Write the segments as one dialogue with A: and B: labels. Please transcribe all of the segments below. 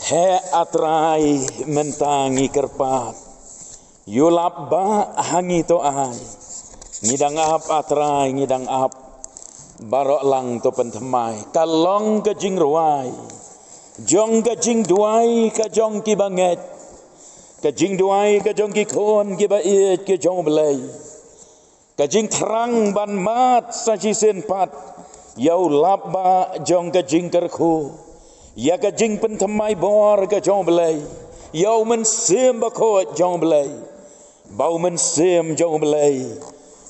A: He atrai mentangi kerpat, yulap ba hangi to ai, ngidang ap atrai ngidang ap, barok lang to pentemai, kalong ke jing ruai, jong ke jing duai ke jong ki banget, ke jing duai ke jong ki kon ki ba iet ke jong belai, ke jing terang ban mat sa chi sen pat, yau lap ba jong ke jing kerku. Ya ka jing pentemai bor ka jong belai, yau men sem ba ko jong belai, bau men sem jong belai,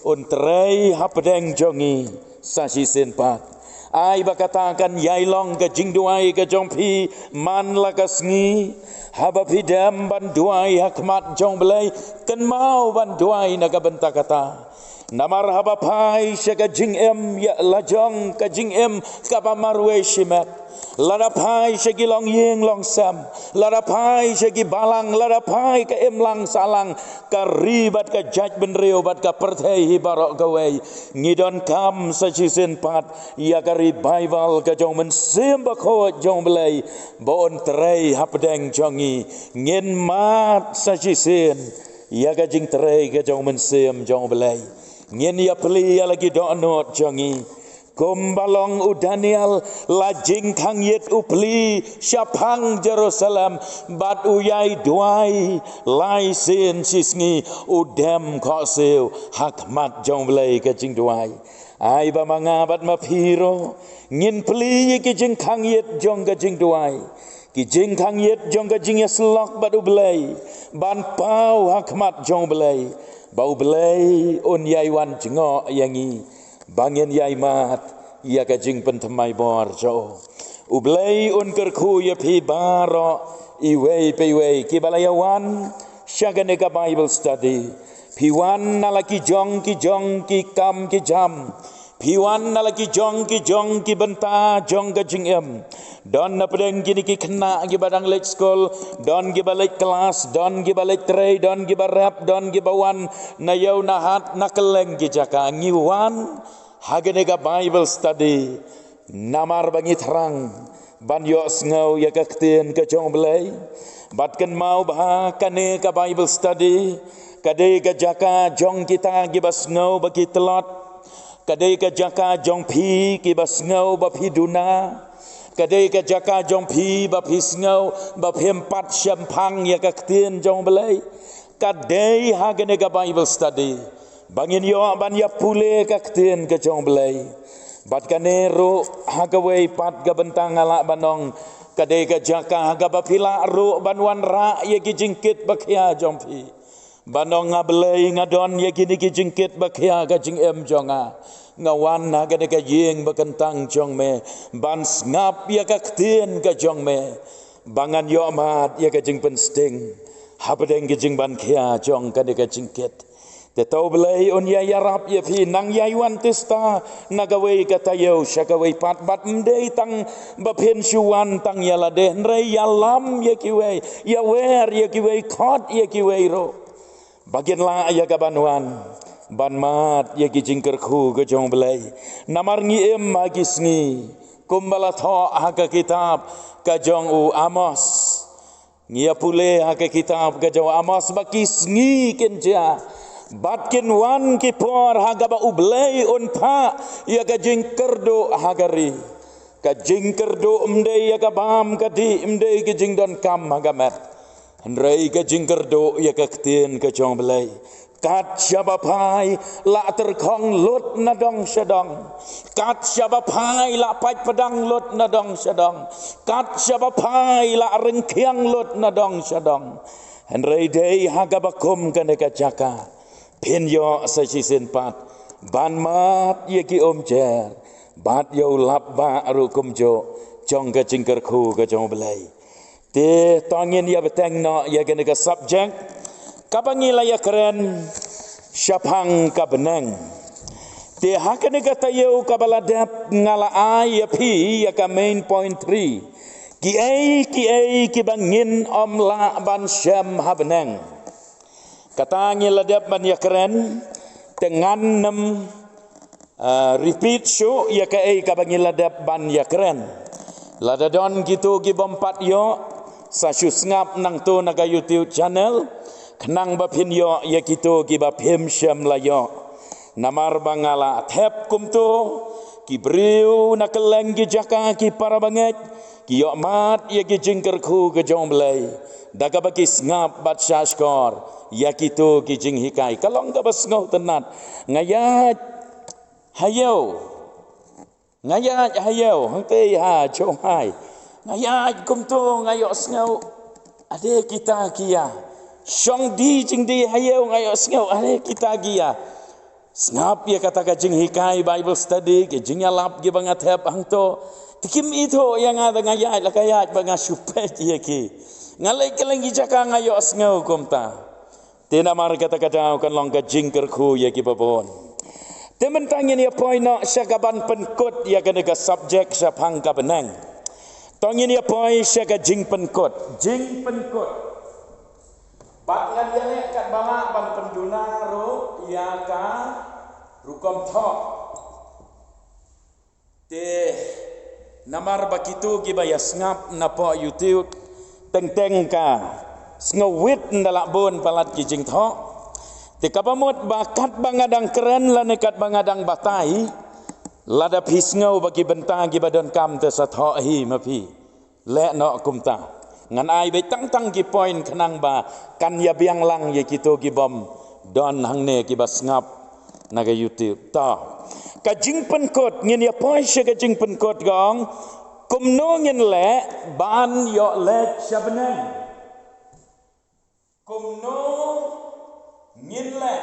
A: un trai hapdeng jongi sasi sen pat. Ai ba katakan yai long ka jing duai ka jong pi man la ka sngi, haba pi dam ban duai hakmat jong belai, ken mau ban duai na ka benta kata. Namar haba pai ka jing em ya la jong ka jing em ka ba marwe shimat. Lada pai segi long yeng long sam, lada pai segi balang, lada pai ke em lang salang, ka ribat ka jaj benreo bat ka perthei hibarok gawai, ngidon kam sa chisen pat, ya ka revival ka jong men semba ko jong belai, bon trei hapdeng jongi, ngin mat sa chisen, ya ka jing trei ka jong men sem jong belai, ngin ya peli ya lagi donot jongi. Kumbalong u Daniel lajing kang yet upli syapang Jerusalem bat uyai duai lai sen sisngi udem kho seu hakmat jong belai ka jing duai ai ba manga bat ma phiro ngin pli ki jing kang yet jong ka jing duai ki jing kang yet jong ka jing yaslok bat u belai ban pau hakmat jong belai bau belai un yai wan jengo yangi bangin yai mat ya ka jing pentemai bor jo ublei un kerku ya pi baro iwei pewei ki balayawan syagane ka Bible study piwan nalaki jong ki kam ki jam piwan nalaki jong ki benta jong ka jing em don na pedeng gini ki kena ki badang lek school don ki balik kelas don ki balik trei don ki barap don ki bawan na yau na hat na keleng ki jaka ngiwan hagenega Bible study namar bangi terang ban yo ngau ya kakten ke jong belai batkan mau bah kane ka Bible study kade ka jaka jong kita gibas ngau bagi telot kade ka jaka jong pi gibas ngau ba pi duna kade ka jaka jong pi ba pi ngau ba pi empat syampang ya kakten jong belai kade hagenega Bible study bangin yo ban ya pule kakten ke jong belai bat kanero hagawei pat ga bentang ala banong kade ka jaka ga bapila ro banwan ra ye ki jingkit bakhya jong pi banong ngablei ngadon ye ki jingkit bakhya ga jing em jonga ngawan na ga ka yeng bakentang jong me ban ngap ya kakten ka jong me bangan yo mat ye ka jing pensting habdeng ki jing ban khya jong kade ka jingkit te tau belai on ya yarap ya pi nang ya yuan testa nagawei katayo syakawei pat bat mdei tang bapen syuan tang ya lade nrei ya lam ya kiwei ya wer ya kiwei khot ya kiwei ro bagian la ya kabanwan ban mat ya ki jingker khu ke jong belai namar ngi em magis ngi kumbala tho ha ka kitab ka jong u Amos ngia pule ha ka kitab ka jong Amos bakis ngi kenja batkin wan ki por hagaba ublei unpa ya ka jingkerdo hagari ka jingkerdo mdei ya ka bam ka di mdei ki jingdon kam hagamet hendrei ka jingkerdo ya ka ktien ka jong belai kat syabapai la terkong lut nadong syadong kat syabapai la pai pedang lut nadong syadong kat syabapai la rengkiang lut nadong syadong hendrei dei hagabakum kana ka jaka pen yo sa chisen pat ban mat ye ki om cher bat yo lap ba ru kum jo jong ka jingker khu ka jong belai te tangin ya beteng no ya gene ka subject kabangi la ya keren syapang ka beneng te hakane ka tayo ka baladap ngala ai ya pi ya ka main point 3 ki bangin om la ban syam habneng katangi ladap ban ya keren dengan 6 repeat show ya ka bangin ladap ban ya keren ladadon gitu ki bompat yo sa shu ngap nang tu naga YouTube channel kenang ba phin yo ya kito ki ba phem syam la yo namar bangala thep kum tu ki briu na keleng ki jaka ki para banget ki yo mat ya ki jingker khu ke jong blai daga ba ki ngap bat shaskor ya kito ki jing hikai kalong ga bas ngau tenat ngayat hayo hang te ha chong hai ngayat kum tu ngayo ngau ade kita kia Syong di jing di hayo ngayo ngau ade kita kia ngap ya kata ka jing hikai Bible study ke jing ya lap gi bangat hep hang to tikim itu yang ada ngayat la kayat banga supet ya ki ngalai keleng gi jaka ngayo ngau kum ta tena mar kata kata kan long ka jing ker khu ya ki babon temen tangin ya point no syagaban penkut ya kena ka subjek syapang ka benang tongin ya point syaga jing penkut bat ngan ya le kat bama ban penduna ro ya ka rukom thok te namar bakitu gi bayas ngap na po YouTube teng ka ngawit ndalak bon palat ki jing thok te kabamot bakat bangadang keren la nekat bangadang batai lada pisngau bagi bentang gi badon kam te satho hi mapi le no kumta ngan ai be tang ki point kenang ba kan ya biang lang ye kito ki bom don hang ne ki bas ngap naga YouTube ta ka jing pen kot ngin ya point she ka jing pen kot gong kum no ngin le ban yo le shabnen kum no ngin le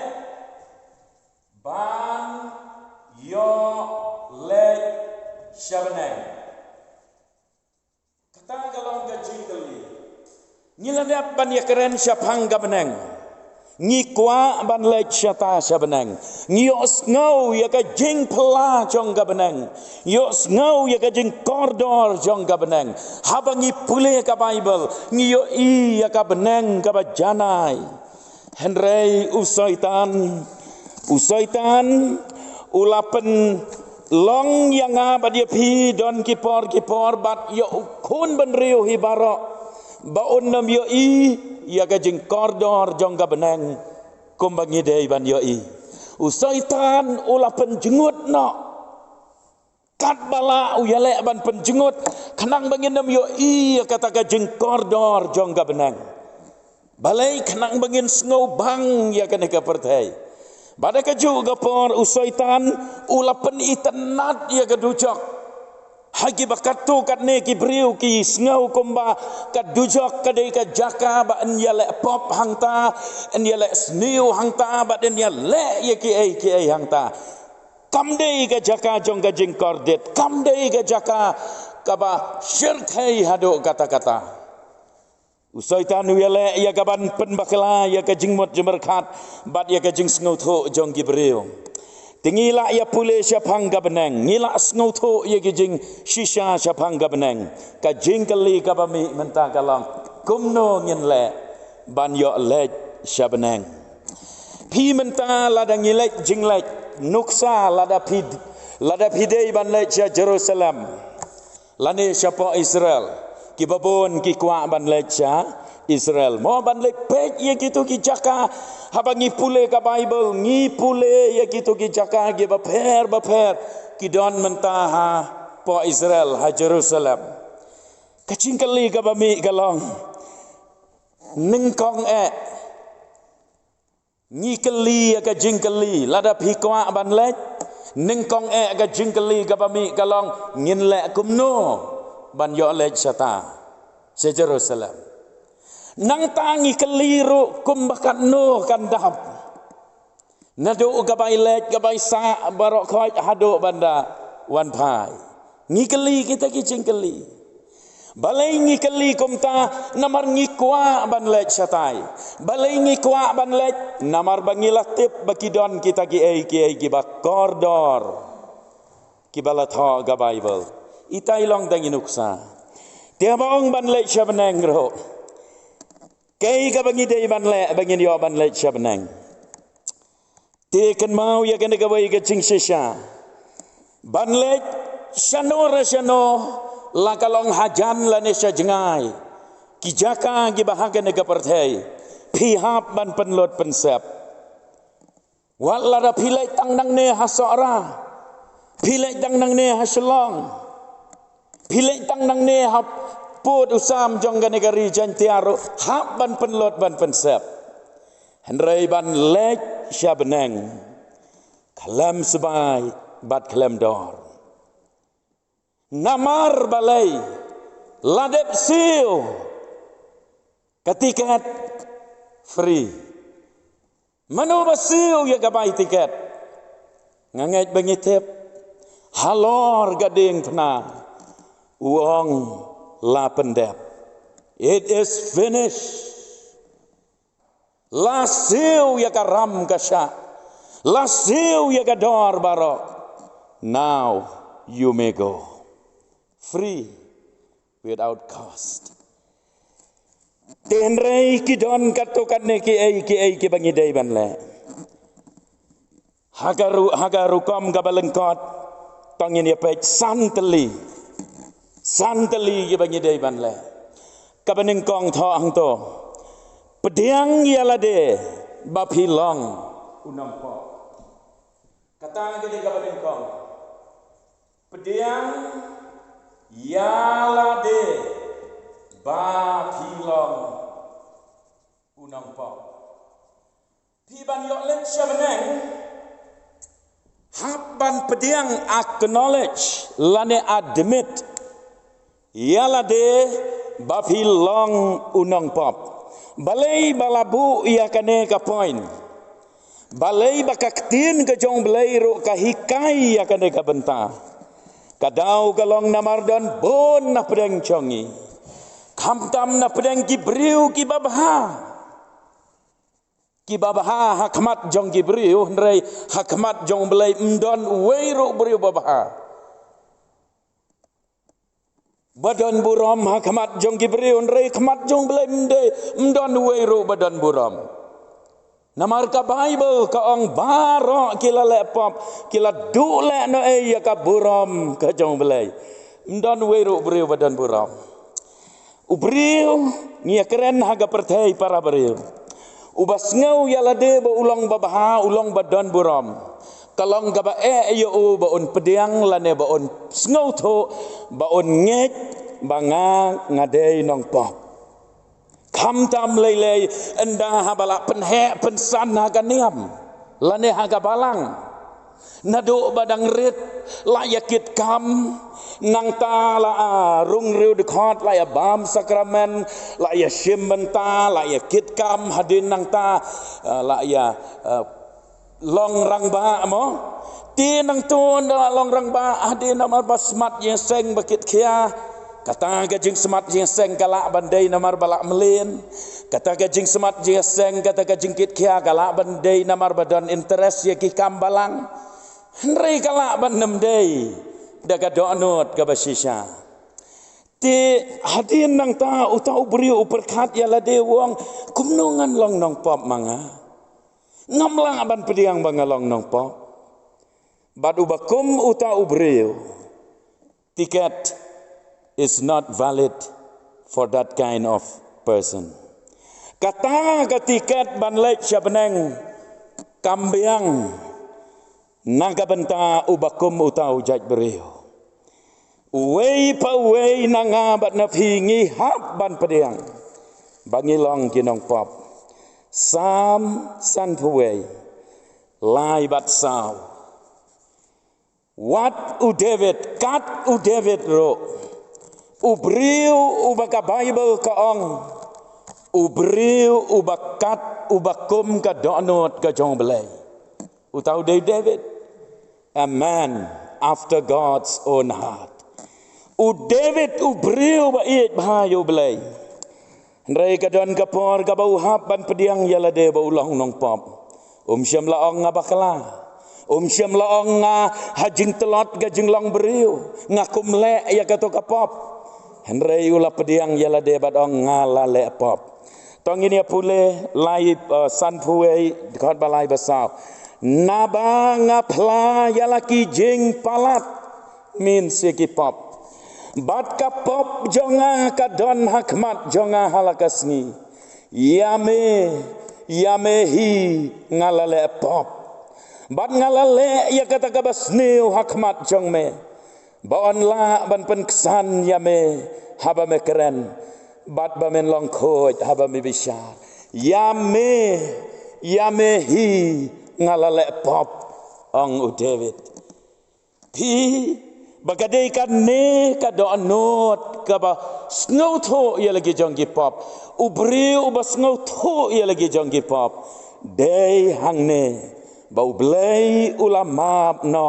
A: ban yo le shabnen kata galong ka jingkali ngiladap ban ya keren syapang ga benang ngi kwa ban le syata syabenang ngios ngau ya ka jing pela jong ga benang yos ngau ya ka jing kordor jong ga benang habangi pule ka Bible ngio i ya ka benang ka bajanai henrei usaitan ulapen long yang apa dia pi don kipor bat yo kun ben riu hibaro ba unnam yo i ya ka jing kordor jong ga benang kumbangi dei ban yo i usaitan ulapen jengut no kat bala u yale ban penjengut kenang banginam yo i ya kata ka jing kordor jong ga benang balai kenang bangin ngau bang ya ka ka pertai pada kaju gapor usaitan ulapen itanat ya kadujok hagi bakatu kat ne ki briu ki ngau komba kadujok kadai ka jaka ba an ya le pop hangta an ya le sniu hangta ba den ya le ya ki ai hangta kamdei ka jaka jong ka jing kordet kamdei ka jaka ka ba syirkai hado kata-kata usaitan yale ya gaban penbakala ya ka jingmot jemerkat bat ya ka jing sngo tho jong gibreo tingila ya pule syapang ga benang ngila sngo tho ya ka jing shisha syapang ga benang ka jing kali ka bami menta kalang kumno ngin le ban yo le syabenang pi menta lada ngilek jing le nuksa lada pidei ban le Jerusalem lane syapa Israel ki babon ki kwa ban lecha Israel mo ban lek pek ye kitu ki jaka habangi pule ka Bible ngi pule ye kitu ki jaka ge baper ki don mentaha po Israel ha Jerusalem kacing kali ka bami galong ningkong ngi kali ka jingkali lada phi kwa ban lek ningkong ka jingkali ka bami galong ngin le kumno ban yo le syata se Jerusalem nang tangi keliru kumbakat no kandap nadu gabai le gabai sa barok khoi hado banda wan pai ngikeli kita kicing keli balai ngikeli kumta namar ngikwa ban le syatai balai ngikwa ban le namar bangilatip bakidon kita ki ba kordor ki balat ha ga Bible itai long tangi nuksa dia baong ban le syabenang ro kei ka bangi dei ban le bangi yo ban le syabenang te kan mau ya kan ka bai ka cing sisha ban le syano la kalong hajan la ne sya jengai kijaka gi bahagian nega partai pihap ban penlot pensep walada pilai tang nang ne hasara pilai tang nang ne haslong pilai tang nang ne hap put usam jong ga negari jantiaro hap ban penlot ban pensep henrai ban lek syabeneng kalam sebai bat kalam dor namar balai ladep siu ketiket free manu basiu ya gabai tiket ngangait bangitep halor gading pena uang la pendep it is finished lasiu ya karam kasya lasiu ya gador barok now you may go free without cost. Tenrei kidon katokan ne ki bangi dai ban le. Hagaru kom gabalengkot tongin ya pek santeli ki bangi dai ban le. Kabaneng kong tho ang to. Pediang yalade bapilong unang po. Katang gini kabaneng kong. Pediang yalade bapilong unang po. Piban yok lek syabeneng haban pediang acknowledge lane admit yalade bapilong unang pop. Balai balabu ia kane ka point. Balai bakaktin ke jong balai ro ka hikai ia kane ka benta. Kadau galong namardon bon na pedang chongi. Kamtam na pedang kibriu ki babha. Ki babha hakmat jong kibriu ndrei hakmat jong belai mdon weiro briu babha. Badan buram hakmat jong kibriu ndrei kmat jong belai mdon weiro badan buram. Namar ka Bible ka ong barok kila lepop kila dule no ya ka buram ka jong belai. Mdon weiro briu badan buram. Ubriu ngia keren haga pertai para beriu. Ubas ngau yalade ba ulang babaha ulang badan buram. Kalong gaba yo ba on pediang lane ba on ngau tho ba on ngek banga ngadei nong pop. Kam tam lele enda habala penhe pensan haga niam lane haga balang. Nado badang rit layakit kam nang ta la rung riu de khot la ya bam sakramen la ya shimbenta la ya kit kam hadin nang ta la ya long rang ba mo ti nang tun la long rang ba hadin namar basmat ye seng bakit khia kata gajing semat ye seng kala bandai namar balak melin kata gajing semat ye seng kata gajing kit khia kala bandai namar badan interest ye ki kam balang Henry kala ban namdei daga donot ka basisya. Ti hadin nang ta utau beriu uperkat ya lade wong kumnungan long nong pop manga. Ngamlang aban pediang bangalong nong pop. Badu bakum utau beriu. Ticket is not valid for that kind of person. Kata ka tiket ban lek syabeneng kambiang naga benta ubakum utau jaj beriu. Uwei pa uwei nanga bat na pingi hap ban pediang. Bangilong kinong pop. Sam san puwei. Lai bat saw. Wat u David, kat u David ro. Ubriu ubaka Bible ka ong. Ubriu ubakat ubakum ka donot ka jong belai. Utau David. A man after God's own heart. U David u beriu ba iit bahayu belai. Ndrai kadon kapor ka bau hap ban pediang yalade ba ulang nong pop. Syam laong ngabakala. Syam laong nga hajing telot gajing long beriu. Ngakum le ya kato kapop. Ndrai ula pediang yalade ba ong ngala le pop. Tong ini pule lai san puei dekat balai basau. Naba ngapla yalaki jing palat min seki pop. Bat ka pop jonga ka don hakmat jonga halakasni. Yame hi ngalale pop. Bat ngalale ya kata kabasni hakmat jong me. Baon la ban penksan yame haba me keren. Bat ba men long khoj haba me bishar. Yame hi ngalale pop ong u David. Pi bagadai kan ne ka do anot ka ba snow tho ya lagi jong gi pop. Ubriu ba snow tho ya lagi jong gi pop. Dei hang ne ba ublei ulama no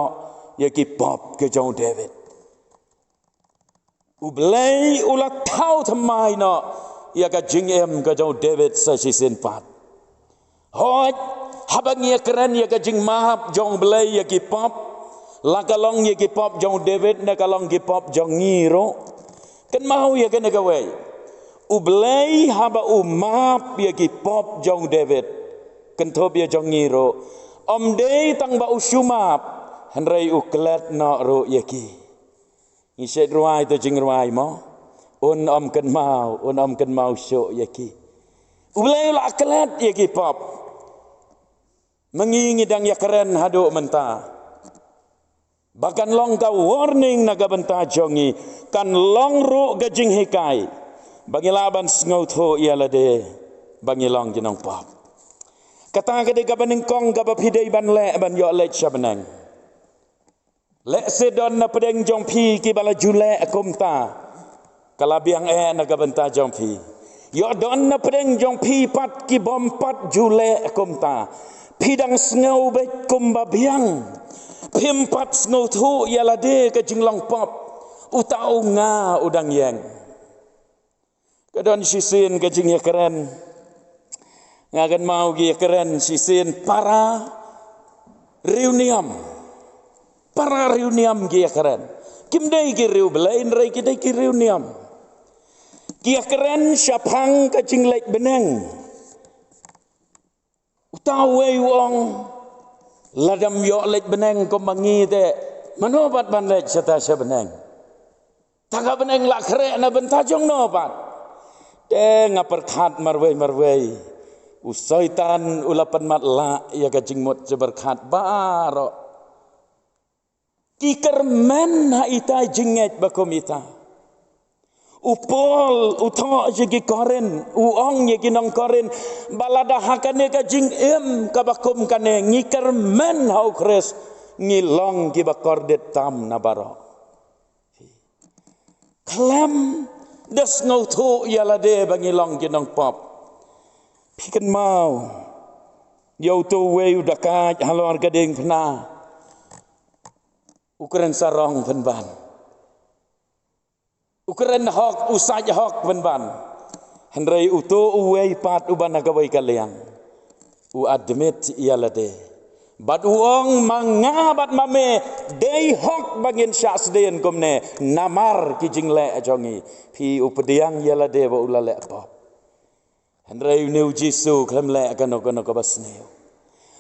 A: ya gi pop ke jong David. Ublei ula tau thamai no ya ka jing em ka jong David sa si sin pat. Hoj habang ya keren ya ka jing mahap jong blei ya gi pop. La kalong ya gi pop jong David na kalong gi pop jong ngiro. Kan mau ya kan gawai. Ublei haba umap ya gi pop jong David. Kan thop ya jong ngiro. Om dei tang ba usumap hanrei uklet no ro ya ki. Iset ruai to jing ruai mo. Un om kan mau so ya ki. Ublei la klet ya gi pop. Mengingi dang ya keren hado mentah. Bahkan long ka warning naga benta jongi kan long ru gajing hikai bagi laban sngow tho ialah de bagi long jenong pop kata ka de ka baningkong ka bapidai ban le ban yo le chabenang le sedon na pedeng jong pi ki bala jule akumta kala biang naga benta jong pi yo don na pedeng jong pi pat ki bom pat jule akumta pidang sngow be kumba biang Pimpat snow thu ialah de ke jinglong pop utau nga udang yang kadon sisin ke jing ya keren ngagan mau gi keren sisin para reuniam gi ya keren kim dei gi riu belain rei ki dei ki reuniam gi ya keren syapang ke jing lek beneng utau wei wong ladam yo lek beneng ko mangi te manobat ban lek sata sya beneng taga beneng la kre na bentajong no pat te ngaperkhat marwei usaitan ulapan mat la ya ka jingmot jeberkhat baro kikermen ha ita jinget bakomita upol uto jegi koren uong yegi nong koren balada hakane ka jing em kabakum kane ngiker men hau kres ngilong ki bakordet tam nabaro klam des ngau thu yala de bangilong jinong pop piken mau yo tu we udaka halor gading pna ukuran sarong penban Ukuran hok usaj hok ban henrei uto uwei pat uban nagawai kaliang u admit ialade bad uong mangabat mame dei hok bangin syasden komne namar kijingle ajongi pi upediang ialade ba ulale apa henrei new jisu klemle kano kabasneu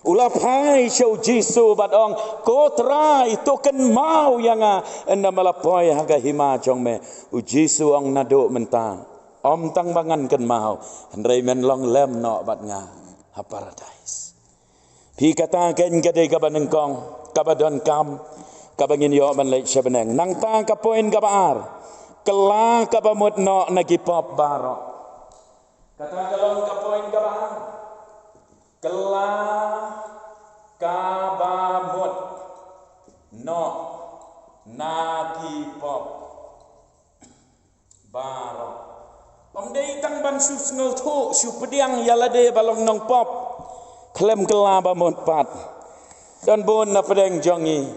A: ulapai show jisu bad ong kotrai token mau yanga enda malapoy haga hima jongme u jisu ong nado menta om tang bangan ken mau hendrei men long lem no bad nga ha paradise pi kata ken gade kabanengkong kabadon kam kabangin yo ban lek sebeneng nang ta ka poin ka baar kela kabamut no nagipop baro kata kalong ka poin ka baar kela kabamut no naki pop baro pamdei tang ban sus ngau thu su pediang yalade balong nong pop klem kela bamut pat dan bon na pedeng jongi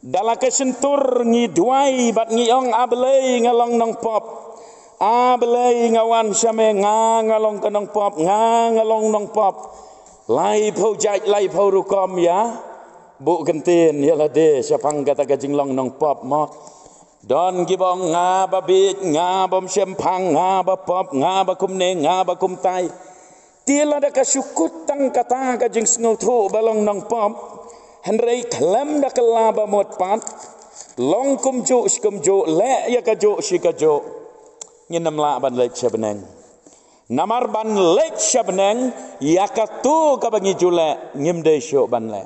A: dalaka sentur ngi duai bat ngi ong ablei ngalong nong pop ablei ngawan syame ngalong kanong pop ngalong nong pop lai phau jaj lai phau rukom ya bu kentin ya lade syapang kata ka jinglong nong pop mo don gibong nga babit nga bom syempang nga ba pop nga ba kumne nga ba kumtai tila da ka syukut tang kata ka jing sngu thu balong nong pop henrei klem da kelaba mot pat long kum jo skum jo le ya ka jo shi ka jo nginam la ban le chabeneng namar ban le chabeneng ya ka tu ka bangi jule ngim de sho ban le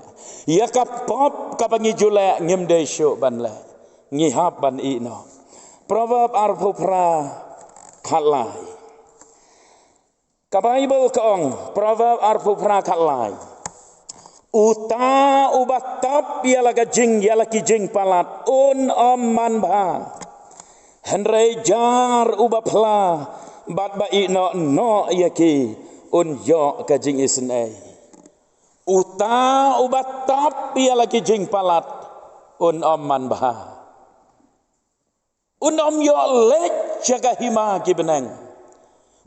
A: ya ka pop ka bangi jule ngim de sho ban le ngi hap ban I no proverb arpu pra khalai ka Bible ka ong proverb arpu pra khalai uta ubatap yala gajing yala kijing palat un man ba henrei jar ubapla bat ba I no yaki un yo gajing isnei uta ubatap yala kijing palat un man ba un yo lek jaga hima gibeneng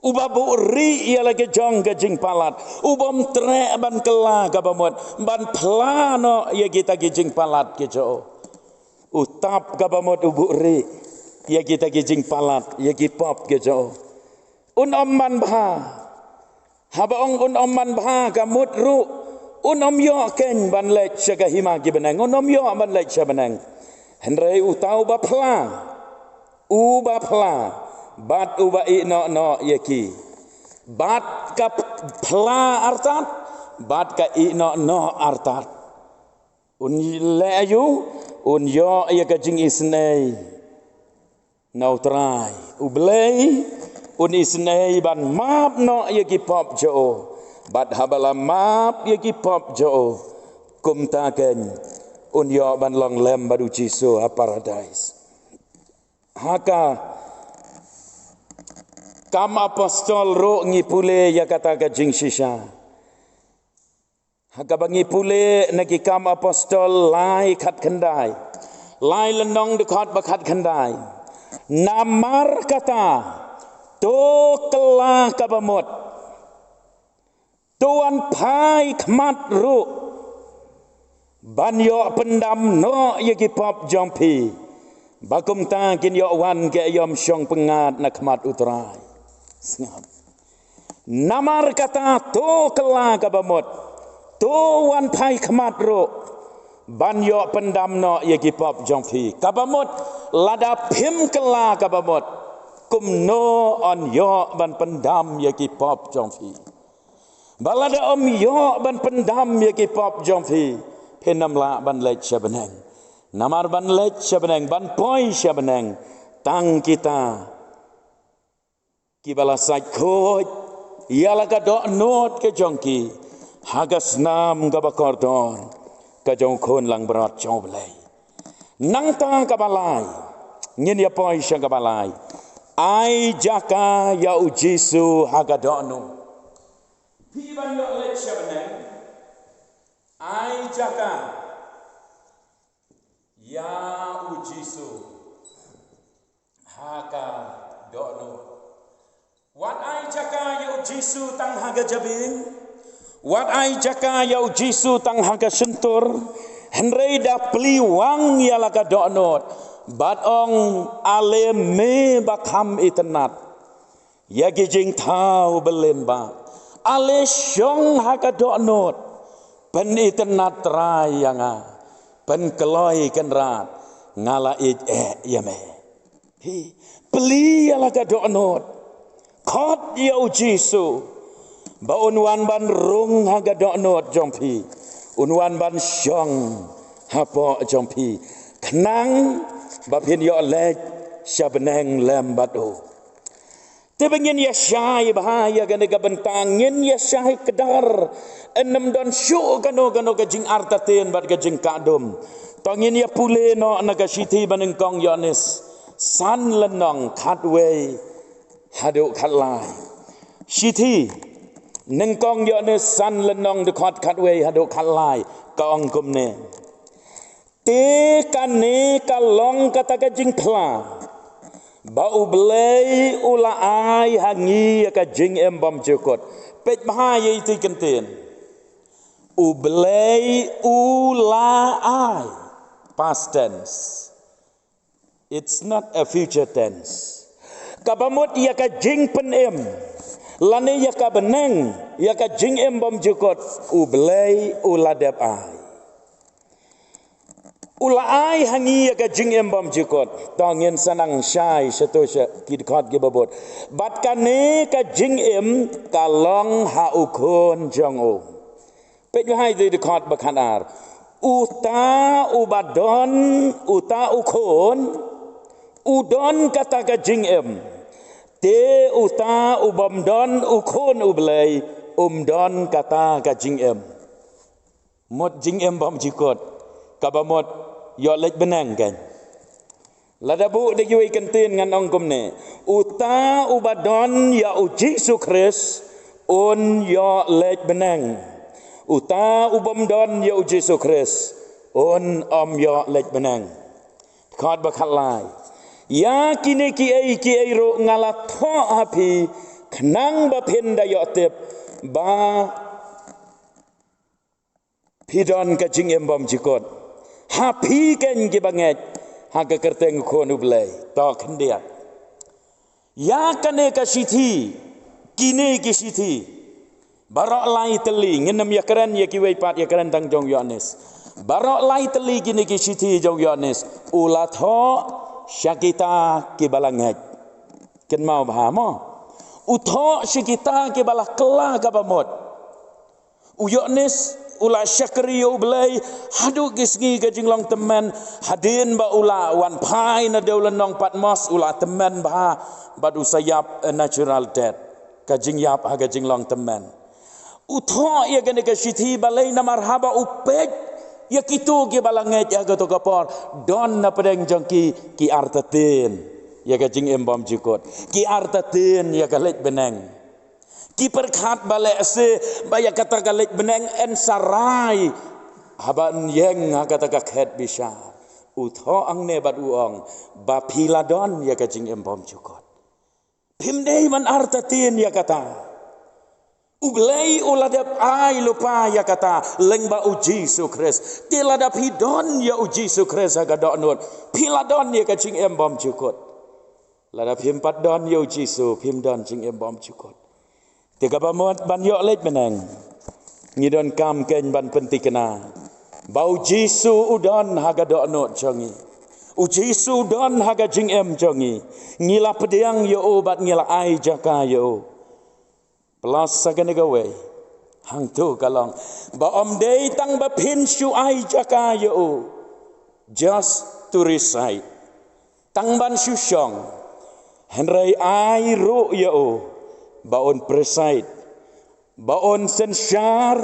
A: ubabu ri ia lagi jong gajing palat ubam tre ban kela gabamot ban plano ia kita gajing palat kejo utap gabamot ubu ri ia kita gajing palat ia gipop kejo man bha habaong man bha gamut ru yo ken ban lek jaga hima gibeneng yo ban lek jabeneng henrei utau bapla bat uba I no yaki bat ka pla artat bat ka I no artat un leyu un yo ya ka jing isnei no try ublei un isnei ban map no yaki pop jo bat habala map yaki pop jo kum ta ken un yo ban long lem badu jisu a paradise haka kam apostol ro ngipule ya kata gajing shisha haka bangi pule naki kam apostol lai khat khandai lai lenong dekat bakat khandai namar kata to kelah kabamot tuan pai khmat ru ban yo pendam no yaki pop jompi bakum ta kin yo wan ke yom syong pengat nak khmat utrai sengap namar kata to kela kabamot to wan pai khmat ro ban yo pendam no ye gipop jongpi kabamot lada phim kela kabamot kum no on yo ban pendam ye gipop jongpi balada yo ban pendam ye gipop jongpi penam la ban lech shabeneng namar ban lech shabeneng ban poi shabeneng tang kita kibala sai khoj yala ka do not ke jongki hagas nam ga bakordor ka jong khon lang brat chong blai nang ta ka balai ngin ya poi sha ka balai ai jaka ya ujisu haga do no pi ban yo le chabane ai jaka ya ujisu haga do no wat ai jaka yau jisu tang haga jabing wat ai jaka yau jisu tang haga sentur henrei da pli wang ya laka donot bat ong ale me bakam itnat ya gijing tau belen ba ale syong haga donot pen itnat rayanga pen keloi kenrat ngala yame hi pli ya laka donot Kot yau jisu ba unwan ban rung haga donot jompi unwan ban syong hapo jompi kenang ba pin yo lek syabeneng lem batu te bengin ya syai bahaya gane ga bentangin ya syai kedar enem don syu gano gajing artaten bat gajing kadum tongin ya pule no naga siti banengkong yonis san lenong khatway haduk khatlai siti nengkong yo ne san lenong de khat khatway haduk khatlai kaong kumne te kane kalong kata gajing phla bau blei ula ai hangi ka jing embam jekot pej bahaya itu kenten u blei ula ai past tense, it's not a future tense. Kabamut ia ka jing penem lane ia ka beneng ia ka jing em bom jukot ublei uladep ai ulai hangi ka jing em bom jikot tongin sanang syai setosha kidkot gibabot bat kane ka jing em kalong ha ukon jongo pe hai de dikot bakanar uta ubadon uta ukon udon kata ka jing em te uta ubamdon ukon ublay don kata ka jing em mot jing em bom jikot kabamot yo lech benang kan ladabu de yui kentin ngan ongkom ne uta ubadon ya uji sukres on yo lech benang uta ubamdon ya uji sukres on yo lech benang khad bakhalai ya kini ki ai ro ngala tho api khnang ba phenda yo tep ba pidon ka jing em bom jikot hapi ken ki banget ha ka kerteng khonu blai to khndia ya kane ka sithi kine ki sithi barok lai teli ngenem ya keren ya ki wei pat ya keren tang jong yones barok lai teli kine ki sithi jong yones ula tho syakita ki balangat ken mau ba mo utho syakita ki balah kela ka bamot uyones ula syakri ublay hadu gisgi gajing long teman hadin ba ula wan pai na deulan nong patmos ula teman ba badu sayap natural death gajing yap ha gajing long teman utho ya gane ka sithi balai na marhaba upej ya kitu ki balanget ya gato kapor don na pedeng jongki ki artatin ya gajing embom jikot ki artatin ya galet beneng ki perkhat bale se baya kata galek beneng en sarai haban yeng kata ka khet bisa utho ang ne bat uong ba piladon ya ka jing embom jukot pimdei man artatin ya kata ublei uladap ai lupa ya kata leng ba uji sukres tiladap hidon ya uji sukres aga donot piladon ya ka jing embom jukot ladap himpat don ya uji su pimdon jing embom jukot tiga pamot ban yok lech menang ngidon kam ken ban pentikena bau jisu udon haga doknot jongi ujisu don haga jing em jongi ngila pediang yo obat ngila ai jaka yo plus sagane gawe hang tu kalong ba om dei tang ba pin shu ai jaka yo just to recite tang ban shu shong henrai ai ru yo baon preside baon sensyar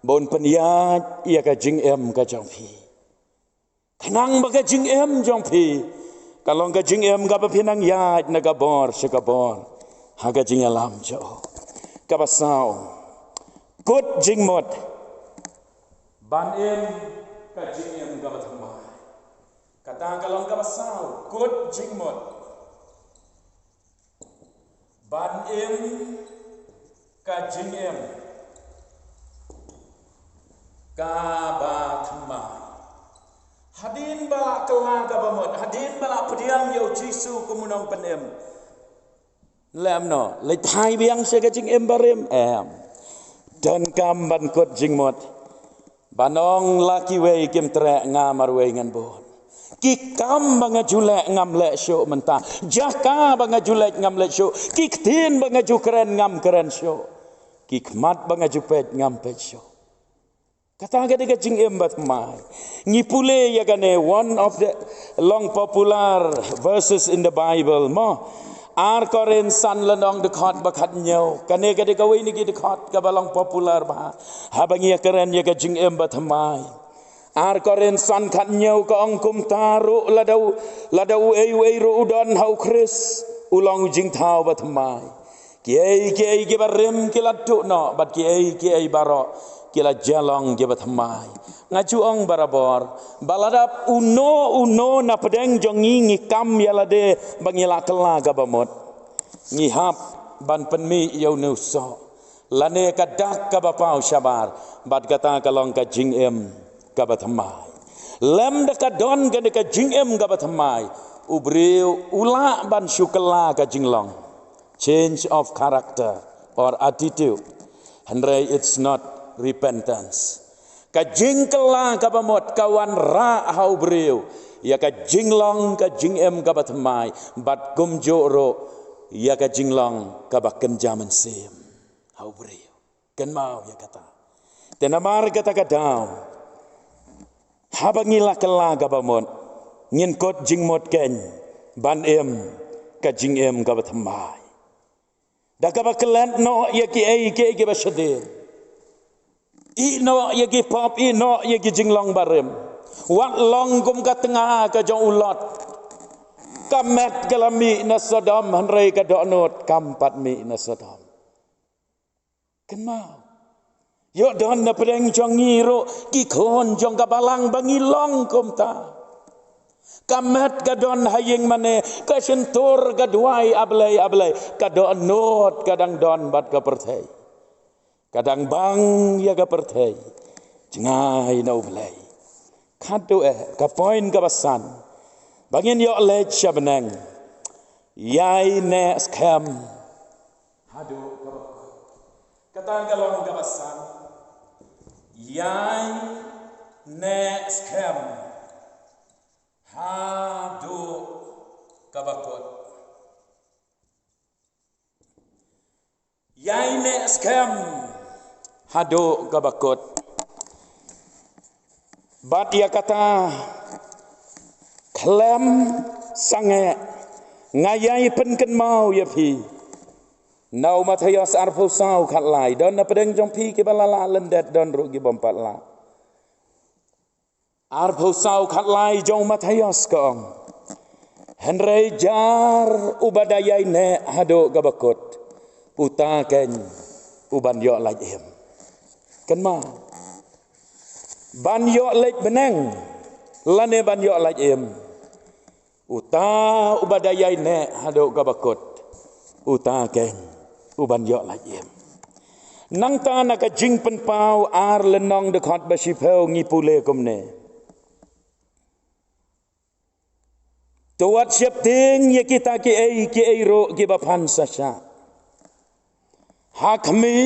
A: baon peniat ia ka jing em ka jongpi kanang ba ka jing em jongpi kalong ka jing em ga pinang yat na gabor sekabor ha ka jing alam jo ka basau kut jing mot ban em ka jing em ga bathma kata kalong ka basau kut jing mot ban em ka jing em ka ba thma hadin bala kela ka bamot hadin bala pediang yo jisu kumunong penem lam no le thai biang se ka jing em barem em dan kam ban kot jing mot banong laki wei kim tre ngamar wei ngan bon ki kam banga julek ngam lek syok mentah jaka banga julek ngam lek syok ki ktin banga ju keren ngam keren syok ki kmat banga ju pet ngam pet syok kata ga de jing em bat mai ngipule ya gane one of the long popular verses in the Bible mo ar koren san lanong de khat bakhat nyau kane ga de gawe ni gi de khat ka balong popular ba habangi ya keren ya ga jing em bat mai ar koren san khat nyau ka ongkum taru ladau ei ru udon hau kris ulong jing thau bat mai kiai ki barem ki latu no bat kiai baro ki la jalong ki bat mai ngaju ong barabor baladap uno na pedeng jongi ngikam yalade bangila kela ka bamot ngihap ban penmi yau nuso lane kadak ka bapau syabar bat kata kalong ka jing em gabathamai lem dekat don ke dekat jing em gabathamai ubriu ula ban syukela ka jinglong change of character or attitude henry it's not repentance ka jingkela ka bamot kawan ra hau breu ya ka jinglong ka jingem ka batmai bat gumjoro ya ka jinglong ka bakken jaman sem hau breu kan mau ya kata tenamar kata kadau habangila kela ka bamot ngin kot jingmot ken ban em ka jingem ka batmai da ka baklan no ya ki ai ke basadir I no yagi pop I no yagi jinglong barem wat long gum ka tengah ka jong ulot kamet kalami na Sodom hanrei ka donot kampat mi na Sodom kenmau yo don na pedeng jong ngiro ki kon jong ka balang bangilong kum ta kamet ka don haying mane ka sentur ka duai ablai ka donot kadang don bat ka perthai kadang bang ya ka perthai jengai na ublai kadu ka poin ka basan bangin yo lej shabnang yai ne scam hadu ka katang kalong ka basan yai ne scam hadu ka bakot yai ne scam hado kabakot bat ya kata klem sange ngayai penken mau ya pi nau Matius arfu sau khat lai don na pedeng jong pi ki balala lendet don ru gi bompat la arfu sau khat lai jong Matius kong henrei jar ubadayai ne hado kabakot uta ken uban yo laj em kan ma ban yo lej beneng lane ban yo laj em uta ubadayai ne hado kabakot uta ken uban yo laj em nang ta nak jing pen pau ar lenong de khot basipeu ngipule komne tuat siap ting ye kita ki ei ro ki bapan sasha hakmi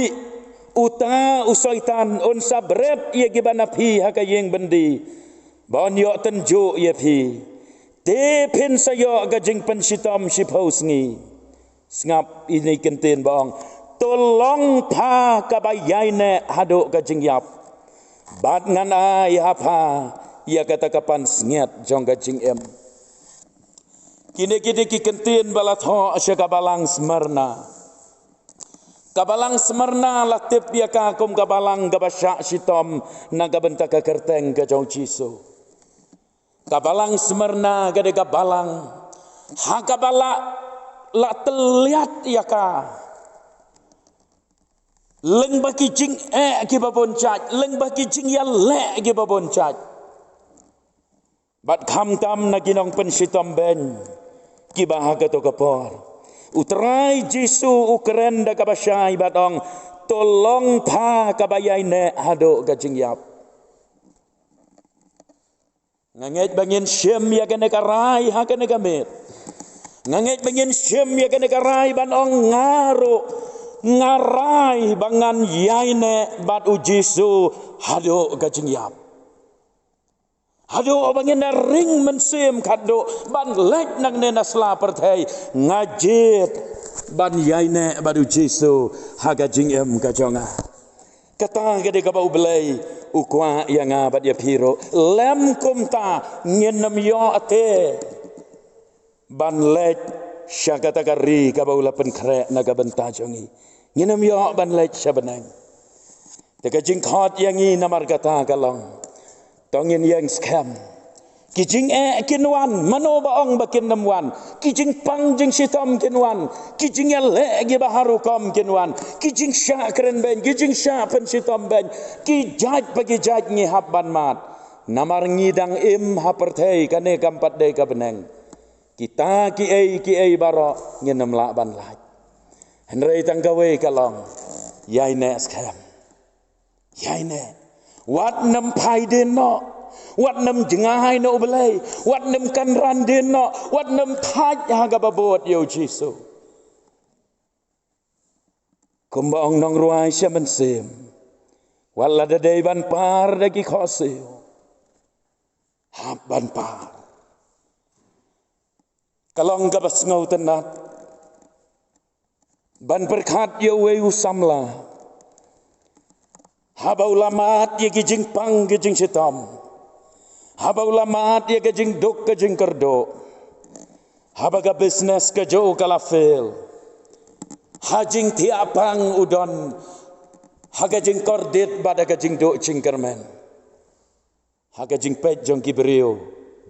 A: uta usaitan unsa bret ye gibana phi hakayeng bendi bon yo tenjo ye phi te phin sayo ga jing pen sitom sipaus ngi ngap ini kenten bang tolong pha ka bayai ne hado ka jing yap bat ngan ai hapa ya kata kapan snget jong ka jing em kini ki kenten balatho asya balang Smyrna kabalang Smyrna latip ya ka kum kabalang gabasya sitom na gabenta ka kerteng ka jong Jisu kabalang Smyrna gade kabalang ha kabala la teliat ya ka leng baki jing ki babon chat leng baki jing ya le ki babon chat bat kham tam na ginong pen sitom ben ki bahaga to kapor utrai Jisu ukren da kabashai batong tolong pha kabayai ne hado gajing yap nganget bangin syem ya kene karai ha kene gamet nganget bangin syem ya kene karai banong ngaro ngarai bangan yaine bat u Jisu hado gajing yap hado bangin ring mensem khado ban lek nang ne nasla perthai ngajit ban yaine badu Jisu haga jing em ka jonga kata gede ka bau belai ukwa yang abad ya piro lem kumta ngenem yo ate ban lek syakata kari ka bau lapen kre naga benta jongi ngenem yo ban lek sabenang te ka jing khot yangi namar kata kalong tongin yang scam kijing kinwan mano baong bakin namwan kijing pang jing sitom kinwan kijing le gi baharu kom kinwan kijing sha kren ben kijing sha pen sitom ben ki jaj bagi jaj ngi habban mat namar ngidang im haperthei kane kampat de ka beneng kita ki ei baro ngenem la ban laj henrei tanggawe kalong yai ne scam yai ne wat nam pai den no wat nam jengai no belai wat nam kan ran den no wat nam thaj ha ga babot yo Jisu kumbang nong ruai semen sem Wala dadai ban par dagi khoseo. Hab ban par. Kalong gabas ngau tenat. Ban berkat ya weu samla. Haba ulamat ya gijing pang gijing sitam. Haba ulamat ya gijing dok gijing kerdo. Haba ga business ke jo kalafel. Hajing tiapang udon. Haga jing kordit pada gajing dok cingkermen. Haga jing pet jong kibrio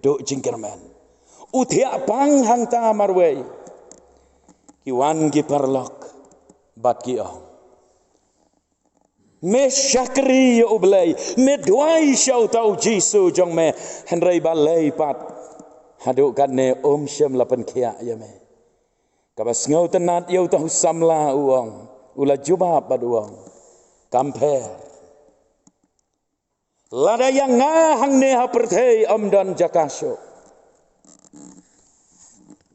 A: dok cingkermen. Utiapang hang ta marway. Kiwan ki parlok bat ki ong. Me syakri yo ublay. Me duai syau tau jisu jong me. Henry balay pat. Haduk kan ne syam lapan kia ya me. Kabas ngau tenat yo tahu samla uang. Ula jubab bad uang. Kamper. Lada yang ngahang neha perthei dan jakasyo.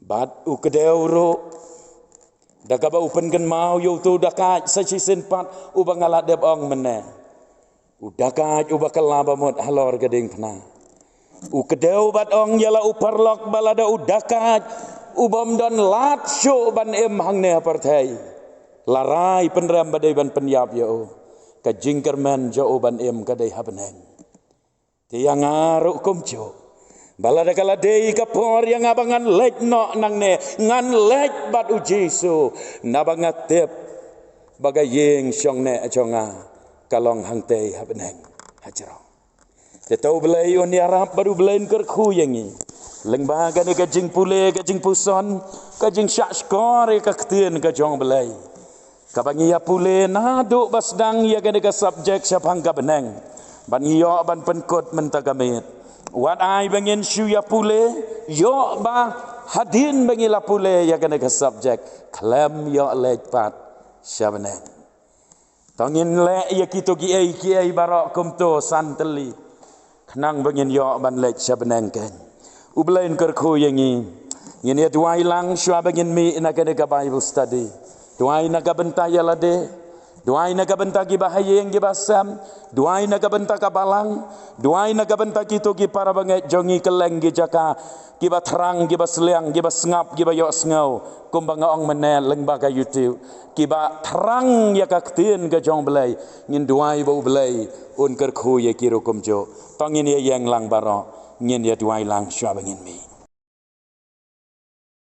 A: Bad ukedeuro. Dagaba upengen mau yo tu dakat sacisin pat ubang alat deb ong mene. Udakat ubakalaba mot halor geding pna. Ukedeu bat ong yala uparlok balada udakat ubam dan lat syo ban hang neha perthei. Larai penram badai ban penyap yo. Kajingkerman jo ban kadai habeneng. Tiang aruk kumjo. Balada kala dei kapor yang abangan lek no nang ne ngan lek bat ujisu nabangat tep bagai yeng syong ne ajonga kalong hang tei habeneng hajarong. Tetau belai on yarap baru belain kerku yangi. Lengbaga ne kajing pule kajing puson kajing syak skor ka ktien kajong belai. Kabangi ya pule naduk basdang ya gede ka subjek syapang ka beneng. Ban yo ban penkot mentagamit. Wat ai bangin syu ya pule yo ba hadin bangi la pule ya gede ka subjek. Klem yo lek pat syabeneng. Tangin lek ya kito kiai barak kumto santeli. Kenang bangin yo ban lek syabeneng ken. Ublain kerku yangi. Ngin ya duai lang syu bangin mi na gede ka Bible study. Duai naga benta yalade, duai naga benta gi bahayeng gi basam, duai naga benta kabalang, duai naga benta kito gi para banget jongi keleng gi jaka, gi batrang gi basliang gi basngap gi bayok sngau, kumbanga ong menel lengbaga YouTube, gi batrang ya kaktin ga jong belai, ngin duai bau belai un kerku ya kiro kumjo, tongin ya yang lang baro, ngin ya duai lang syabangin mi.